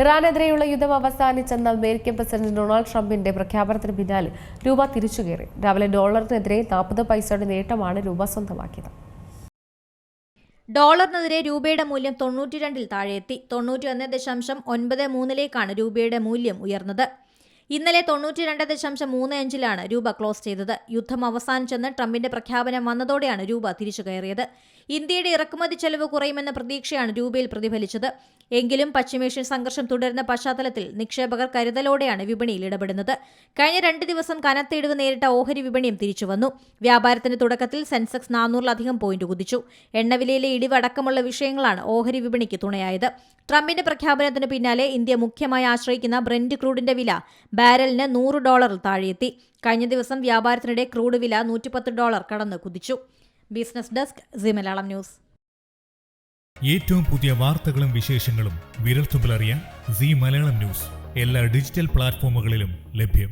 ഇറാനെതിരെയുള്ള യുദ്ധം അവസാനിച്ചെന്ന American president Donald ട്രംപിന്റെ പ്രഖ്യാപനത്തിന് പിന്നാലെ രൂപ തിരിച്ചുകയറി. രാവിലെ ഡോളറിനെതിരെ 40 പൈസയുടെ നേട്ടമാണ് രൂപ സ്വന്തമാക്കിയത്. ഡോളറിനെതിരെ രൂപയുടെ മൂല്യം 92-ൽ താഴെയെത്തി. 91.93ലേക്കാണ് രൂപയുടെ മൂല്യം ഉയർന്നത്. ഇന്നലെ 92.35ലാണ് രൂപ ക്ലോസ് ചെയ്തത്. യുദ്ധം അവസാനിച്ചെന്ന് ട്രംപിന്റെ പ്രഖ്യാപനം വന്നതോടെയാണ് രൂപ തിരിച്ചു കയറിയത്. ഇന്ത്യയുടെ ഇറക്കുമതി ചെലവ് കുറയുമെന്ന പ്രതീക്ഷയാണ് രൂപയിൽ പ്രതിഫലിച്ചത്. എങ്കിലും പശ്ചിമേഷ്യൻ സംഘർഷം തുടരുന്ന പശ്ചാത്തലത്തിൽ നിക്ഷേപകർ കരുതലോടെയാണ് വിപണിയിൽ ഇടപെടുന്നത്. കഴിഞ്ഞ 2 ദിവസം കനത്ത ഇടിവ് നേരിട്ട ഓഹരി വിപണിയും തിരിച്ചുവന്നു. വ്യാപാരത്തിന്റെ തുടക്കത്തിൽ സെൻസെക്സ് 400-ലധികം പോയിന്റ് കുതിച്ചു. എണ്ണവിലയിലെ ഇടിവ് അടക്കമുള്ള വിഷയങ്ങളാണ് ഓഹരി വിപണിക്ക് തുണയായത്. ട്രംപിന്റെ പ്രഖ്യാപനത്തിന് പിന്നാലെ ഇന്ത്യ മുഖ്യമായി ആശ്രയിക്കുന്ന ബ്രെന്റ് ക്രൂഡിന്റെ വില ബാരലിന് $100 താഴെയെത്തി. കഴിഞ്ഞ ദിവസം വ്യാപാരത്തിനിടെ ക്രൂഡ് വില $110 കടന്ന് കുതിച്ചു. Business desk C Malayalam news. ഏറ്റവും പുതിയ വാർത്തകളും വിശേഷങ്ങളും വിരൽത്തുമ്പിലറിയാൻ സി മലയാളം ന്യൂസ് എല്ലാ ഡിജിറ്റൽ പ്ലാറ്റ്ഫോമുകളിലും ലഭ്യം.